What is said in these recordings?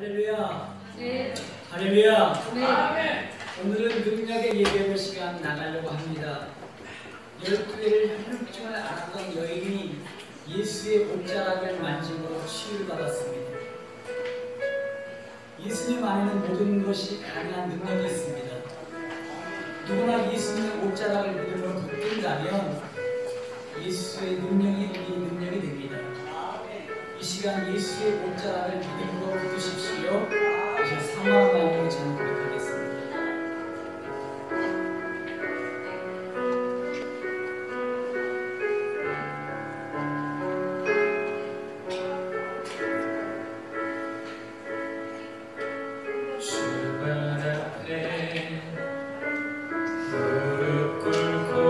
할렐루야. 네. 할렐루야. 네. 아멘. 오늘은 능력의 예배의 시간 나가려고 합니다. 12회를 혈육증을 앓았던 여인이 예수의 옷자락을 만짐으로 치유를 받았습니다. 예수님 안에는 모든 것이 가능한 능력이 있습니다. 누구나 예수님의 옷자락을 믿음으로 붙든다면 예수의 능력이 우리 능력이 됩니다. 이 시간 예수의 옷자락을 믿음으로 붙으십시오. 이제 사망 나누고 저는 고백하겠습니다. 무릎 꿇고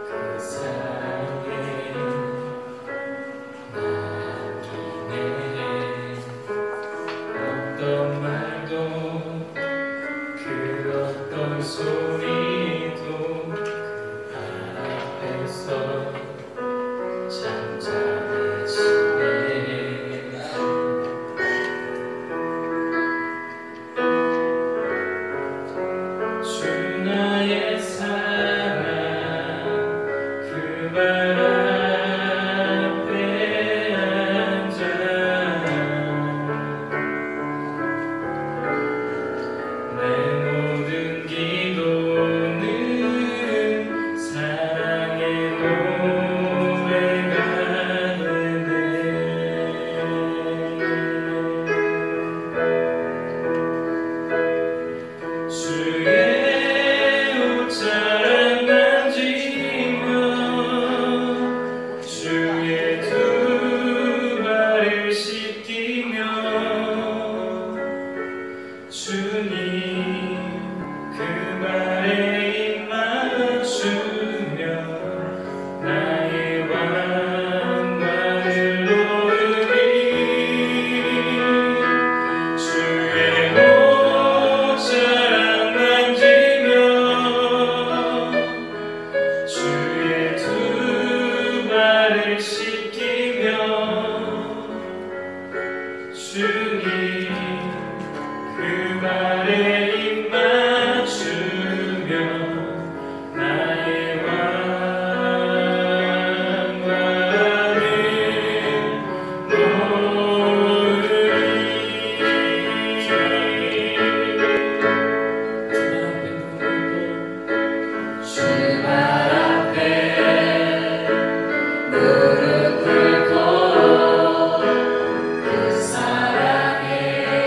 그 사랑에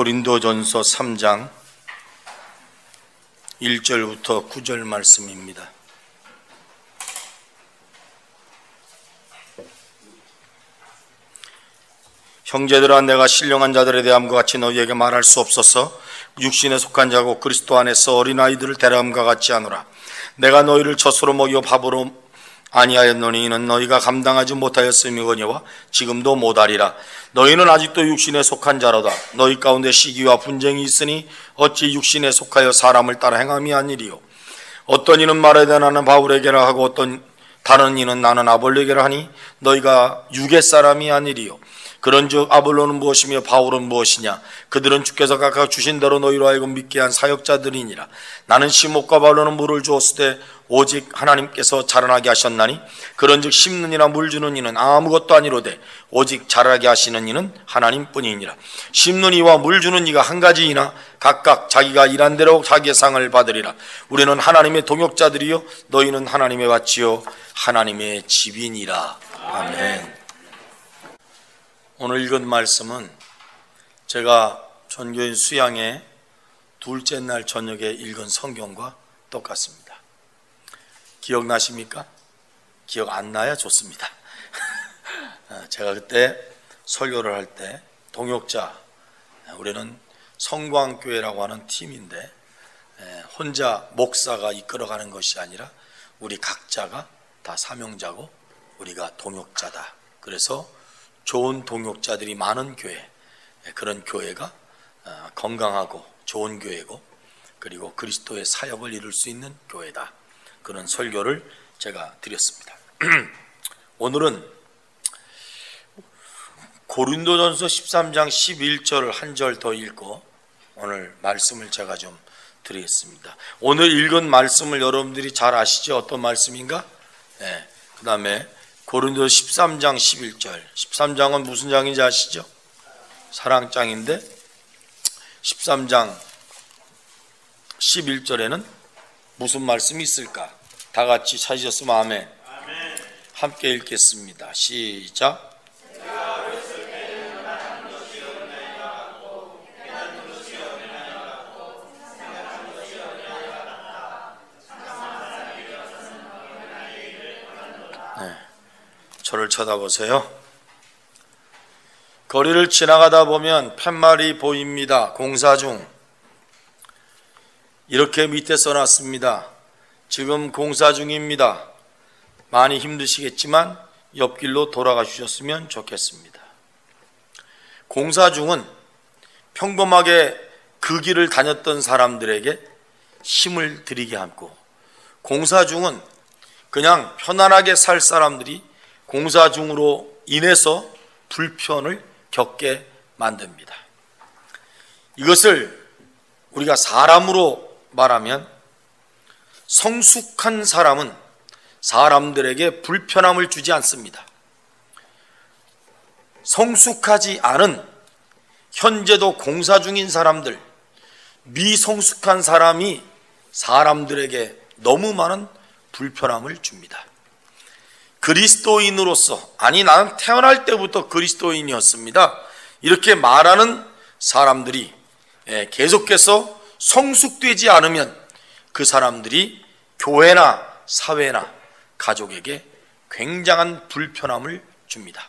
고린도전서 3장 1절부터 9절 말씀입니다. 형제들아, 내가 신령한 자들에 대함과 같이 너희에게 말할 수 없어서 육신에 속한 자고 그리스도 안에서 어린아이들을 대함과 같지 않으라. 내가 너희를 젖으로 먹여 밥으로 아니하였노니 이는 너희가 감당하지 못하였음이거니와 지금도 못하리라. 너희는 아직도 육신에 속한 자로다. 너희 가운데 시기와 분쟁이 있으니 어찌 육신에 속하여 사람을 따라 행함이 아니리요. 어떤 이는 말하되 나는 바울에게라 하고 어떤 다른 이는 나는 아볼로에게라 하니 너희가 육의 사람이 아니리요. 그런즉 아볼로는 무엇이며 바울은 무엇이냐? 그들은 주께서 각각 주신 대로 너희로 하여금 믿게 한 사역자들이니라. 나는 시몬과 바울로는 물을 주었으되 오직 하나님께서 자라나게 하셨나니 그런즉 심는 이나 물 주는 이는 아무것도 아니로되 오직 자라게 하시는 이는 하나님뿐이니라. 심는 이와 물 주는 이가 한 가지이나 각각 자기가 일한 대로 자기의 상을 받으리라. 우리는 하나님의 동역자들이요 너희는 하나님의 밭이요 하나님의 집이니라. 아멘. 오늘 읽은 말씀은 제가 전교인 수양의 둘째 날 저녁에 읽은 성경과 똑같습니다. 기억나십니까? 기억 안 나야 좋습니다. 제가 그때 설교를 할 때 동역자, 우리는 성광교회라고 하는 팀인데 혼자 목사가 이끌어가는 것이 아니라 우리 각자가 다 사명자고 우리가 동역자다. 그래서 좋은 동역자들이 많은 교회, 그런 교회가 건강하고 좋은 교회고 그리고 그리스도의 사역을 이룰 수 있는 교회다. 그런 설교를 제가 드렸습니다. 오늘은 고린도전서 13장 11절 한 절 더 읽고 오늘 말씀을 제가 좀 드리겠습니다. 오늘 읽은 말씀을 여러분들이 잘 아시죠? 어떤 말씀인가? 그 다음에 고린도 13장 11절 13장은 무슨 장인지 아시죠? 사랑장인데 13장 11절에는 무슨 말씀이 있을까? 다 같이 찾으셨으면 아멘. 함께 읽겠습니다. 시작. 저를 쳐다보세요. 거리를 지나가다 보면 팻말이 보입니다. 공사 중. 이렇게 밑에 써놨습니다. 지금 공사 중입니다. 많이 힘드시겠지만 옆길로 돌아가 주셨으면 좋겠습니다. 공사 중은 평범하게 그 길을 다녔던 사람들에게 힘을 들이게 하고, 공사 중은 그냥 편안하게 살 사람들이 공사 중으로 인해서 불편을 겪게 만듭니다. 이것을 우리가 사람으로 말하면 성숙한 사람은 사람들에게 불편함을 주지 않습니다. 성숙하지 않은 현재도 공사 중인 사람들, 미성숙한 사람이 사람들에게 너무 많은 불편함을 줍니다. 그리스도인으로서, 아니 나는 태어날 때부터 그리스도인이었습니다, 이렇게 말하는 사람들이 계속해서 성숙되지 않으면 그 사람들이 교회나 사회나 가족에게 굉장한 불편함을 줍니다.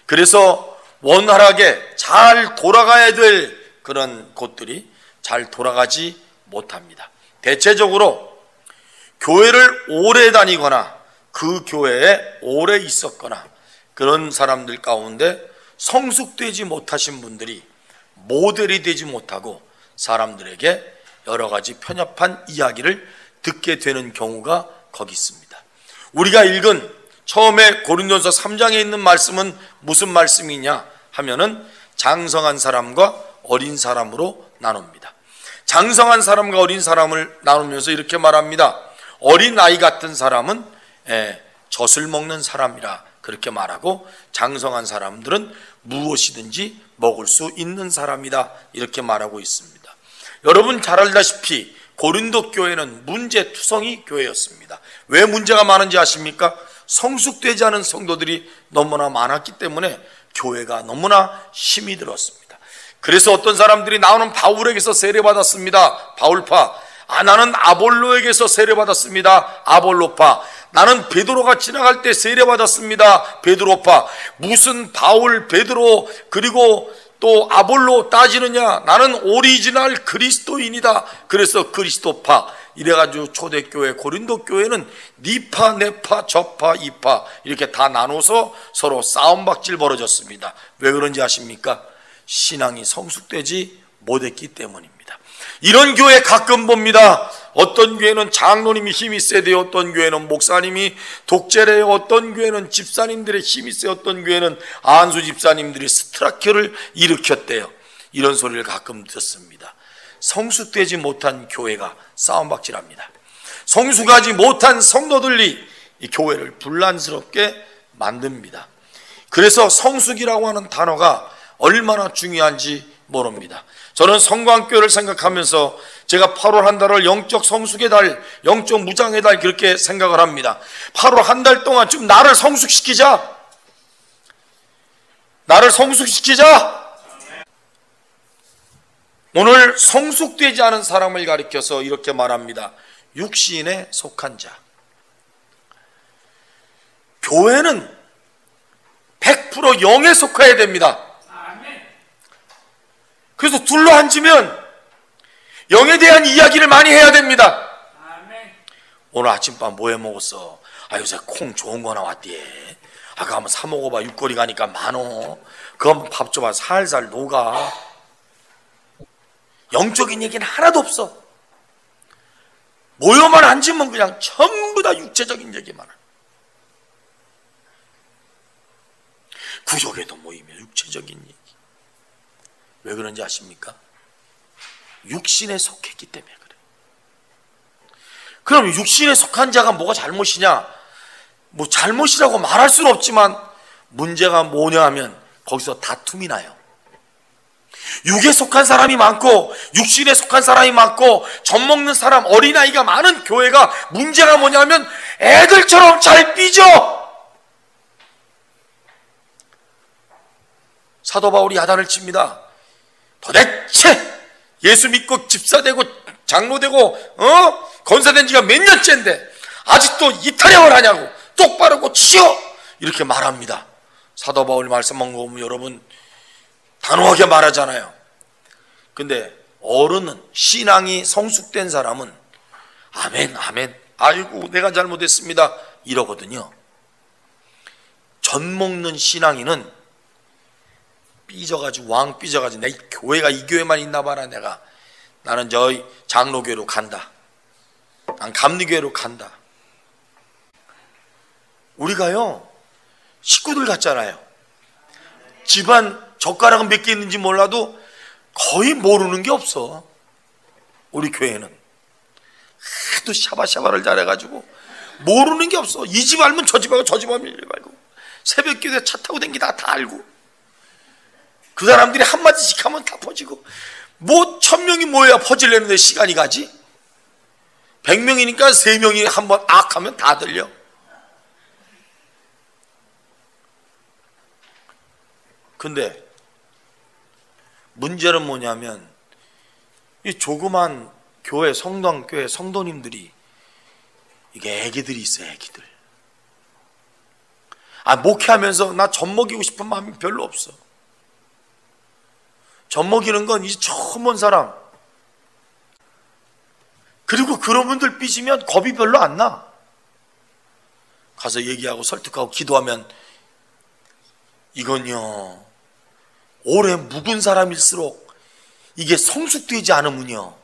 그래서 원활하게 잘 돌아가야 될 그런 곳들이 잘 돌아가지 못합니다. 대체적으로 교회를 오래 다니거나 그 교회에 오래 있었거나 그런 사람들 가운데 성숙되지 못하신 분들이 모델이 되지 못하고 사람들에게 여러 가지 편협한 이야기를 듣게 되는 경우가 거기 있습니다. 우리가 읽은 처음에 고린도전서 3장에 있는 말씀은 무슨 말씀이냐 하면은 장성한 사람과 어린 사람으로 나눕니다. 장성한 사람과 어린 사람을 나누면서 이렇게 말합니다. 어린 아이 같은 사람은 젖을 먹는 사람이라 그렇게 말하고, 장성한 사람들은 무엇이든지 먹을 수 있는 사람이다 이렇게 말하고 있습니다. 여러분 잘 알다시피 고린도 교회는 문제투성이 교회였습니다. 왜 문제가 많은지 아십니까? 성숙되지 않은 성도들이 너무나 많았기 때문에 교회가 너무나 힘이 들었습니다. 그래서 어떤 사람들이 나는 바울에게서 세례받았습니다. 바울파. 나는 아볼로에게서 세례받았습니다. 아볼로파. 나는 베드로가 지나갈 때 세례받았습니다. 베드로파. 무슨 바울, 베드로, 그리고 또 아볼로 따지느냐? 나는 오리지널 그리스도인이다. 그래서 그리스도파. 이래가지고 초대교회, 고린도 교회는 니파, 네파, 저파, 이파 이렇게 다 나눠서 서로 싸움박질 벌어졌습니다. 왜 그런지 아십니까? 신앙이 성숙되지 못했기 때문입니다. 이런 교회 가끔 봅니다. 어떤 교회는 장로님이 힘이 세대요. 어떤 교회는 목사님이 독재래요. 어떤 교회는 집사님들의 힘이 세요. 어떤 교회는 안수 집사님들이 스트라큐를 일으켰대요. 이런 소리를 가끔 듣습니다. 성숙되지 못한 교회가 싸움박질합니다. 성숙하지 못한 성도들이 이 교회를 분란스럽게 만듭니다. 그래서 성숙이라고 하는 단어가 얼마나 중요한지 모릅니다. 저는 성광교회를 생각하면서 제가 8월 한 달을 영적 성숙의 달, 영적 무장의 달 그렇게 생각을 합니다. 8월 한 달 동안 좀 나를 성숙시키자. 나를 성숙시키자. 오늘 성숙되지 않은 사람을 가리켜서 이렇게 말합니다. 육신에 속한 자. 교회는 100% 영에 속해야 됩니다. 그래서 둘러앉으면 영에 대한 이야기를 많이 해야 됩니다. 오늘 아침밥 뭐 해 먹었어? 요새 콩 좋은 거 나왔디에. 아까 한번 사 먹어봐. 육거리 가니까 많어. 그거 한번 밥 줘봐. 살살 녹아. 영적인 얘기는 하나도 없어. 모여만 앉으면 그냥 전부 다 육체적인 얘기만 해. 구역에도 모이면 육체적인 얘기. 왜 그런지 아십니까? 육신에 속했기 때문에 그래요. 그럼 육신에 속한 자가 뭐가 잘못이냐? 뭐 잘못이라고 말할 수는 없지만 문제가 뭐냐 하면 거기서 다툼이 나요. 육에 속한 사람이 많고 육신에 속한 사람이 많고 젖먹는 사람, 어린아이가 많은 교회가 문제가 뭐냐면 애들처럼 잘 삐져. 사도 바울이 야단을 칩니다. 도대체 예수 믿고 집사 되고 장로 되고 건사된 지가 몇 년째인데 아직도 이타령을 하냐고. 똑바로 고치시오. 이렇게 말합니다. 사도 바울 말씀만 보면 여러분 단호하게 말하잖아요. 근데 어른은, 신앙이 성숙된 사람은 아멘 아멘 아이고 내가 잘못했습니다 이러거든요. 젖먹는 신앙인은 삐져가지고 왕 삐져가지고 내 교회가 이 교회만 있나 봐라. 나는 저희 장로교회로 간다. 난 감리교회로 간다. 우리가요 식구들 같잖아요. 집안 젓가락은 몇 개 있는지 몰라도 거의 모르는 게 없어. 우리 교회는 하도 샤바샤바를 잘해가지고 모르는 게 없어. 이 집 알면 저 집 알고 저 집 알면 이 집 알고 새벽기도에 차 타고 다니다가 다 알고 그 사람들이 한마디씩 하면 다 퍼지고 뭐 1000명이 모여야 퍼지려는데 시간이 가지. 100명이니까 3명이 한번 악 하면 다 들려. 근데 문제는 뭐냐면 이 조그만 교회, 성당교회 성도님들이 이게 애기들이 있어요. 애기들. 목회하면서 나 젖먹이고 싶은 마음이 별로 없어. 젖먹이는 건 이제 처음 온 사람. 그리고 그런 분들 삐지면 겁이 별로 안 나. 가서 얘기하고 설득하고 기도하면 이건요 오래 묵은 사람일수록 이게 성숙되지 않으면요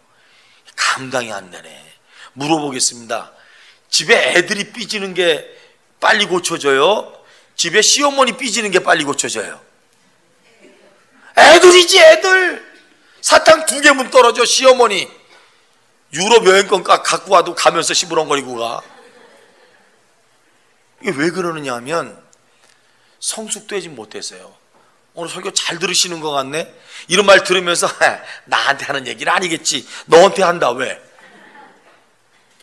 감당이 안 되네. 물어보겠습니다. 집에 애들이 삐지는 게 빨리 고쳐져요? 집에 시어머니 삐지는 게 빨리 고쳐져요? 애들이지 애들. 사탕 2개면 떨어져. 시어머니 유럽 여행권 갖고 와도 가면서 시부렁거리고 가. 이게 왜 그러느냐 하면 성숙되지 못해서요. 오늘 설교 잘 들으시는 것 같네. 이런 말 들으면서 나한테 하는 얘기는 아니겠지. 너한테 한다. 왜?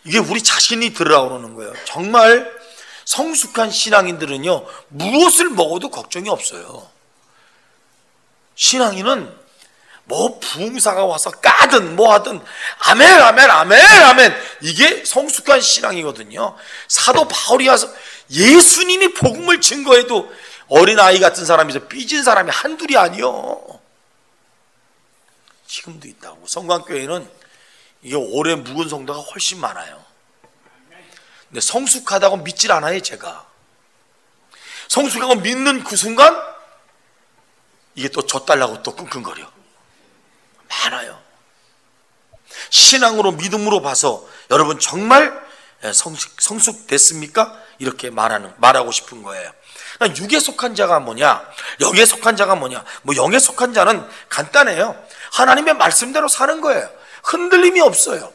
이게 우리 자신이 들으라고 그러는 거예요. 정말 성숙한 신앙인들은요 무엇을 먹어도 걱정이 없어요. 신앙인은 뭐 부흥사가 와서 까든 뭐 하든 아멘 아멘 아멘 아멘, 이게 성숙한 신앙이거든요. 사도 바울이 와서 예수님이 복음을 증거해도 어린아이 같은 사람이서 삐진 사람이 한둘이 아니요. 지금도 있다고. 성광교회는 이게 오래 묵은 성도가 훨씬 많아요. 근데 성숙하다고 믿질 않아요. 제가 성숙하고 믿는 그 순간 이게 또 져달라고 또 끙끙거려. 많아요. 신앙으로 믿음으로 봐서 여러분 정말 성숙됐습니까? 이렇게 말하고 싶은 거예요. 육에 속한 자가 뭐냐, 영에 속한 자가 뭐냐. 뭐 영에 속한 자는 간단해요. 하나님의 말씀대로 사는 거예요. 흔들림이 없어요.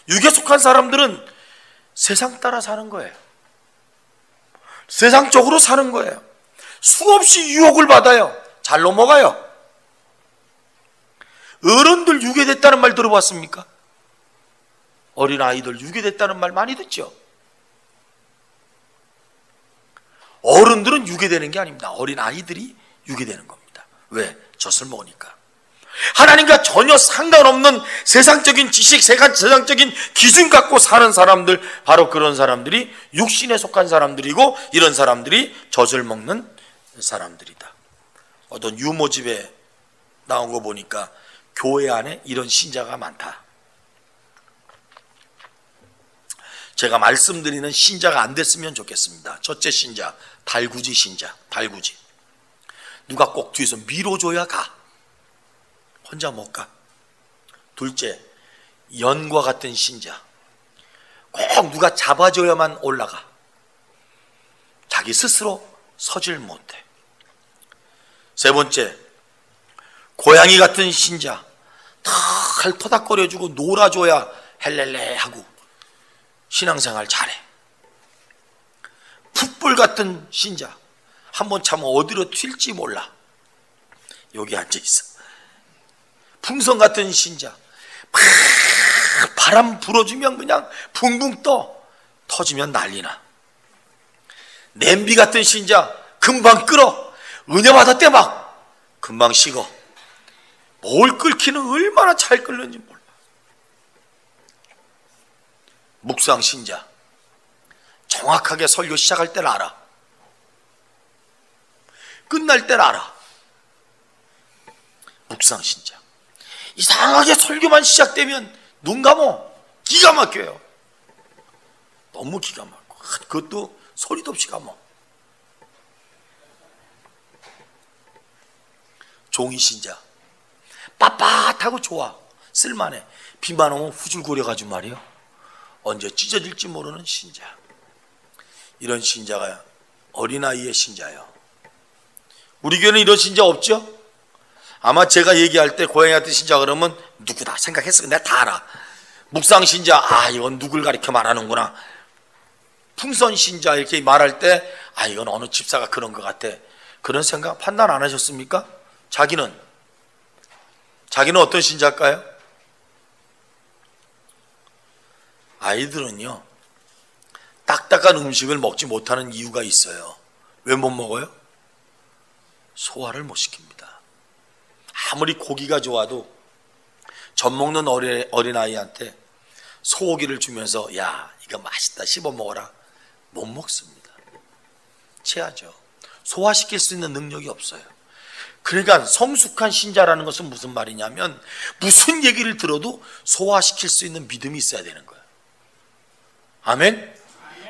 육에 속한 사람들은 세상 따라 사는 거예요. 세상적으로 사는 거예요. 수없이 유혹을 받아요. 잘 넘어가요. 어른들 유괴됐다는 말 들어봤습니까? 어린아이들 유괴됐다는 말 많이 듣죠? 어른들은 유괴되는 게 아닙니다. 어린아이들이 유괴되는 겁니다. 왜? 젖을 먹으니까. 하나님과 전혀 상관없는 세상적인 지식, 세상적인 기준 갖고 사는 사람들, 바로 그런 사람들이 육신에 속한 사람들이고, 이런 사람들이 젖을 먹는 사람들이다. 어떤 유모집에 나온 거 보니까 교회 안에 이런 신자가 많다. 제가 말씀드리는 신자가 안 됐으면 좋겠습니다. 첫째 신자, 달구지 신자, 달구지. 누가 꼭 뒤에서 밀어줘야 가. 혼자 못 가. 둘째, 연과 같은 신자. 꼭 누가 잡아줘야만 올라가. 자기 스스로 서질 못해. 세 번째, 고양이 같은 신자. 탁 토닥거려주고 놀아줘야 헬렐레 하고 신앙생활 잘해. 풋불 같은 신자. 한번 참으면 어디로 튈지 몰라. 여기 앉아있어. 풍선 같은 신자. 막 바람 불어주면 그냥 붕붕 떠. 터지면 난리나. 냄비 같은 신자. 금방 끓어. 은혜 받았대 막. 금방 식어. 뭘 끓기는 얼마나 잘 끓는지 몰라. 묵상 신자. 정확하게 설교 시작할 때를 알아. 끝날 때를 알아. 묵상 신자. 이상하게 설교만 시작되면 눈 감어. 기가 막혀요. 너무 기가 막혀. 그것도 소리도 없이 감어. 종이 신자. 빳빳하고 좋아. 쓸만해. 비만 오면 후줄거려가지고 말이요. 언제 찢어질지 모르는 신자. 이런 신자가 어린아이의 신자예요. 우리 교회는 이런 신자 없죠? 아마 제가 얘기할 때 고양이 같은 신자 그러면 누구다 생각했어. 내가 다 알아. 묵상 신자, 아 이건 누굴 가리켜 말하는구나. 풍선 신자 이렇게 말할 때 아 이건 어느 집사가 그런 것 같아. 그런 생각 판단 안 하셨습니까? 자기는 어떤 신자일까요? 아이들은요 딱딱한 음식을 먹지 못하는 이유가 있어요. 왜 못 먹어요? 소화를 못 시킵니다. 아무리 고기가 좋아도 젖 먹는 어린아이한테 소고기를 주면서 야 이거 맛있다 씹어 먹어라. 못 먹습니다. 체하죠. 소화시킬 수 있는 능력이 없어요. 그러니까 성숙한 신자라는 것은 무슨 말이냐면 무슨 얘기를 들어도 소화시킬 수 있는 믿음이 있어야 되는 거예요. 아멘?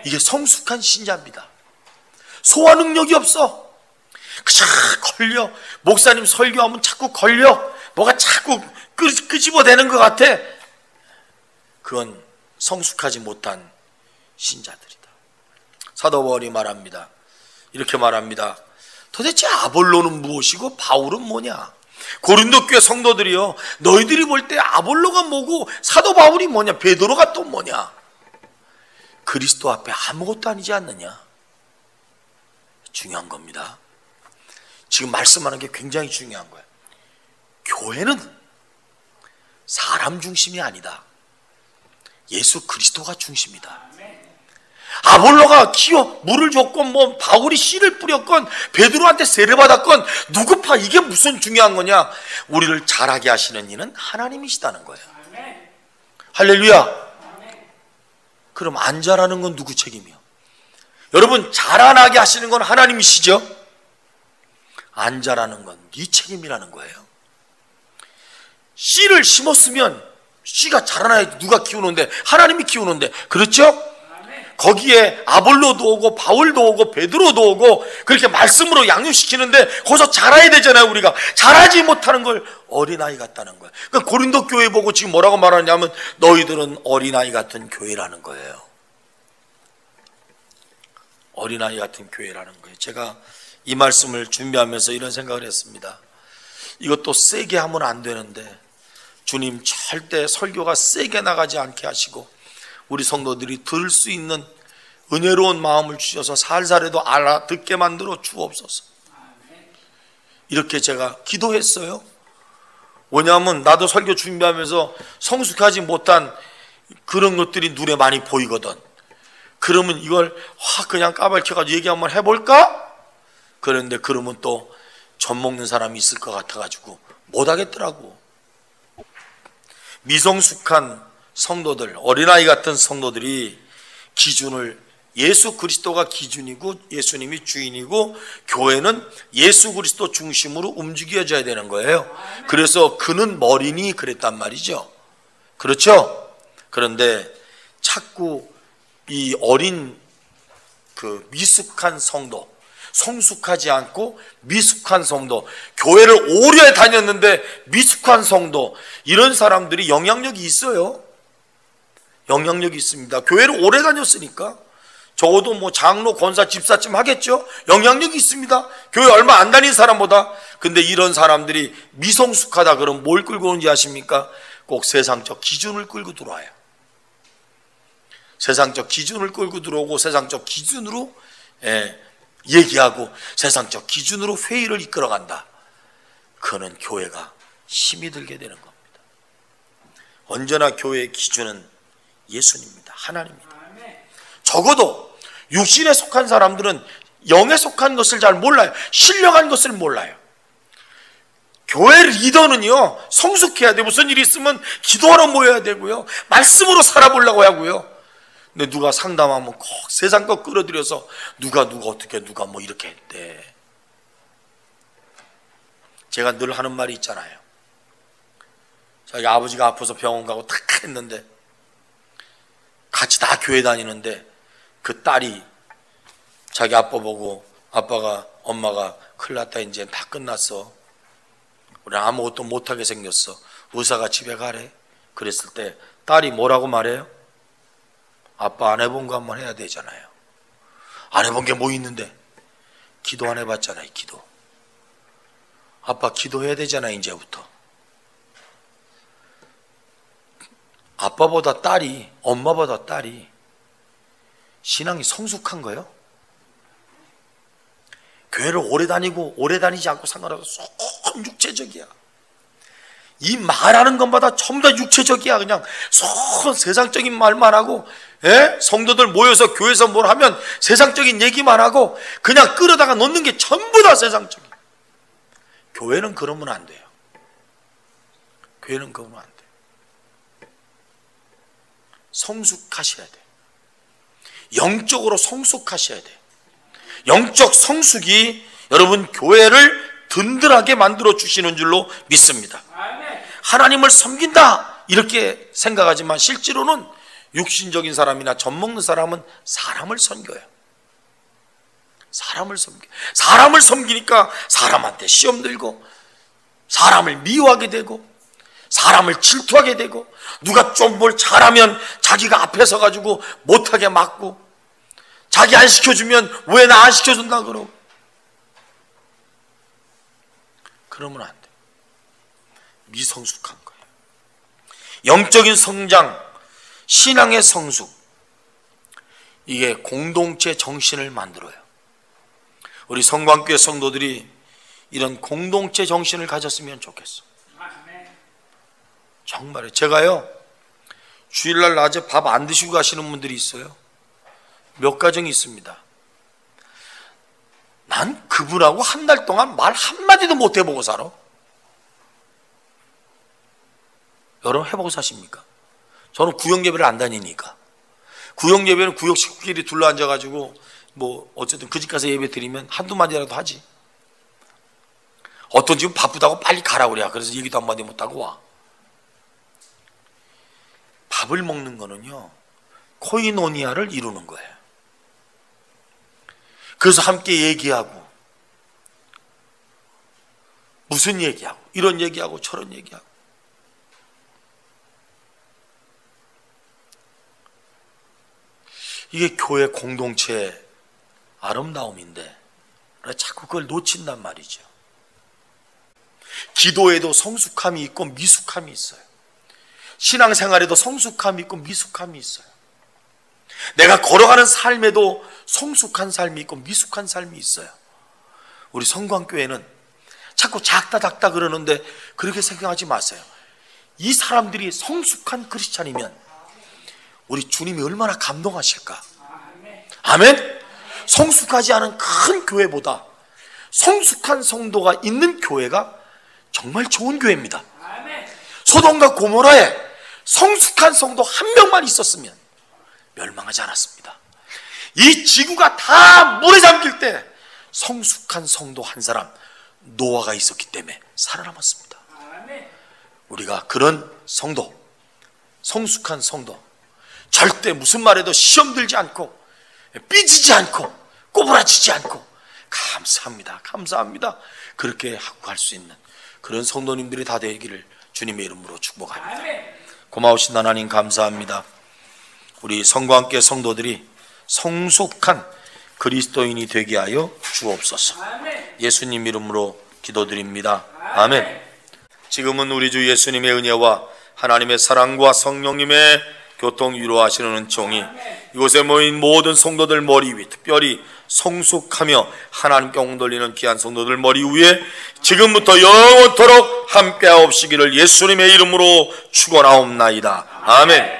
이게 성숙한 신자입니다. 소화 능력이 없어. 그저 걸려. 목사님 설교하면 자꾸 걸려. 뭐가 자꾸 끄집어대는 것 같아. 그건 성숙하지 못한 신자들이다. 사도 바울이 말합니다. 이렇게 말합니다. 도대체 아볼로는 무엇이고 바울은 뭐냐? 고린도 교회 성도들이요 너희들이 볼 때 아볼로가 뭐고 사도 바울이 뭐냐? 베드로가 또 뭐냐? 그리스도 앞에 아무것도 아니지 않느냐? 중요한 겁니다. 지금 말씀하는 게 굉장히 중요한 거예요. 교회는 사람 중심이 아니다. 예수 그리스도가 중심이다. 아볼로가 기어 물을 줬건 뭐 바울이 씨를 뿌렸건 베드로한테 세례 받았건 누구 파 이게 무슨 중요한 거냐? 우리를 잘하게 하시는 이는 하나님이시다는 거예요. 할렐루야. 그럼 안 잘하는 건 누구 책임이요? 여러분, 자라나게 하시는 건 하나님이시죠? 안 자라는 건 네 책임이라는 거예요. 씨를 심었으면 씨가 자라나야지. 누가 키우는데? 하나님이 키우는데. 그렇죠? 거기에 아볼로도 오고 바울도 오고 베드로도 오고 그렇게 말씀으로 양육시키는데 거기서 자라야 되잖아요. 우리가 자라지 못하는 걸 어린아이 같다는 거예요. 그러니까 고린도 교회 보고 지금 뭐라고 말하냐면 너희들은 어린아이 같은 교회라는 거예요. 어린아이 같은 교회라는 거예요. 제가 이 말씀을 준비하면서 이런 생각을 했습니다. 이것도 세게 하면 안 되는데 주님 절대 설교가 세게 나가지 않게 하시고 우리 성도들이 들을 수 있는 은혜로운 마음을 주셔서 살살해도 알아듣게 만들어 주옵소서. 이렇게 제가 기도했어요. 왜냐하면 나도 설교 준비하면서 성숙하지 못한 그런 것들이 눈에 많이 보이거든. 그러면 이걸 확 그냥 까발켜가지고 얘기 한번 해볼까? 그런데 그러면 또 젖먹는 사람이 있을 것 같아가지고 못하겠더라고. 미성숙한 성도들, 어린아이 같은 성도들이 기준을, 예수 그리스도가 기준이고 예수님이 주인이고 교회는 예수 그리스도 중심으로 움직여져야 되는 거예요. 그래서 그는 머리니 그랬단 말이죠. 그렇죠? 그런데 자꾸 이 어린 그 미숙한 성도, 성숙하지 않고 미숙한 성도, 교회를 오래 다녔는데 미숙한 성도, 이런 사람들이 영향력이 있어요. 영향력이 있습니다. 교회를 오래 다녔으니까 적어도 뭐 장로, 권사, 집사쯤 하겠죠. 영향력이 있습니다. 교회 얼마 안 다닌 사람보다. 근데 이런 사람들이 미성숙하다 그러면 뭘 끌고 오는지 아십니까? 꼭 세상적 기준을 끌고 들어와요. 세상적 기준을 끌고 들어오고 세상적 기준으로 얘기하고 세상적 기준으로 회의를 이끌어간다. 그는 교회가 힘이 들게 되는 겁니다. 언제나 교회의 기준은 예수님입니다. 하나님입니다. 적어도 육신에 속한 사람들은 영에 속한 것을 잘 몰라요. 신령한 것을 몰라요. 교회 리더는요, 성숙해야 돼. 무슨 일이 있으면 기도하러 모여야 되고요, 말씀으로 살아보려고 하고요. 근데 누가 상담하면 꼭 세상 것 끌어들여서 누가 어떻게 누가 뭐 이렇게 했대. 제가 늘 하는 말이 있잖아요. 자기 아버지가 아파서 병원 가고 탁 했는데 같이 다 교회 다니는데 그 딸이 자기 아빠 보고 아빠가 엄마가 큰일 났다, 이제 다 끝났어, 우리 아무것도 못하게 생겼어, 의사가 집에 가래. 그랬을 때 딸이 뭐라고 말해요? 아빠 안 해본 거 한번 해야 되잖아요. 안 해본 게 뭐 있는데? 기도 안 해봤잖아요. 기도. 아빠 기도해야 되잖아요. 이제부터. 아빠보다 딸이, 엄마보다 딸이 신앙이 성숙한 거예요. 교회를 오래 다니고 오래 다니지 않고 상관없어. 쏙 육체적이야. 이 말하는 것마다 전부 다 육체적이야. 그냥 쏙 세상적인 말만 하고, 성도들 모여서 교회에서 뭘 하면 세상적인 얘기만 하고 그냥 끌어다가 놓는 게 전부 다 세상적이야. 교회는 그러면 안 돼요. 교회는 그러면 안 돼요. 성숙하셔야 돼요. 영적으로 성숙하셔야 돼요. 영적 성숙이 여러분 교회를 든든하게 만들어 주시는 줄로 믿습니다. 하나님을 섬긴다 이렇게 생각하지만 실제로는 육신적인 사람이나 젖먹는 사람은 사람을 섬겨요. 사람을 섬겨. 사람을 섬기니까 사람한테 시험 들고 사람을 미워하게 되고 사람을 질투하게 되고 누가 좀 뭘 잘하면 자기가 앞에 서가지고 못하게 막고 자기 안 시켜주면 왜 나 안 시켜준다 그러고 그러면 안 돼. 미성숙한 거예요. 영적인 성장, 신앙의 성숙, 이게 공동체 정신을 만들어요. 우리 성광교회 성도들이 이런 공동체 정신을 가졌으면 좋겠어. 정말요. 제가요 주일날 낮에 밥 안 드시고 가시는 분들이 있어요. 몇 가정이 있습니다. 난 그분하고 한 달 동안 말 한마디도 못 해보고 살아. 여러분 해보고 사십니까? 저는 구역예배를 안 다니니까. 구역예배는 구역 식구끼리 둘러앉아가지고 뭐 어쨌든 그 집 가서 예배 드리면 한두 마디라도 하지. 어떤 집은 바쁘다고 빨리 가라 그래. 그래서 얘기도 한마디 못하고 와. 밥을 먹는 거는요, 코이노니아를 이루는 거예요. 그래서 함께 얘기하고, 무슨 얘기하고, 이런 얘기하고 저런 얘기하고. 이게 교회 공동체의 아름다움인데 자꾸 그걸 놓친단 말이죠. 기도에도 성숙함이 있고 미숙함이 있어요. 신앙생활에도 성숙함이 있고 미숙함이 있어요. 내가 걸어가는 삶에도 성숙한 삶이 있고 미숙한 삶이 있어요. 우리 성광교회는 자꾸 작다 그러는데 그렇게 생각하지 마세요. 이 사람들이 성숙한 크리스찬이면 우리 주님이 얼마나 감동하실까. 아멘. 성숙하지 않은 큰 교회보다 성숙한 성도가 있는 교회가 정말 좋은 교회입니다. 소돔과 고모라에 성숙한 성도 한 명만 있었으면 멸망하지 않았습니다. 이 지구가 다 물에 잠길 때 성숙한 성도 한 사람, 노아가 있었기 때문에 살아남았습니다. 우리가 그런 성도, 성숙한 성도, 절대 무슨 말에도 시험 들지 않고 삐지지 않고 꼬부라지지 않고 감사합니다 그렇게 하고 갈 수 있는 그런 성도님들이 다 되기를 주님의 이름으로 축복합니다. 고마우신 하나님 감사합니다. 우리 성광교회 성도들이 성숙한 그리스도인이 되게 하여 주옵소서. 예수님 이름으로 기도드립니다. 아멘. 지금은 우리 주 예수님의 은혜와 하나님의 사랑과 성령님의 교통 위로하시는 은총이 이곳에 모인 모든 성도들 머리 위, 특별히 성숙하며 하나님께 ong 돌리는 귀한 성도들 머리 위에 지금부터 영원토록 함께하옵시기를 예수님의 이름으로 축원하옵나이다. 아멘.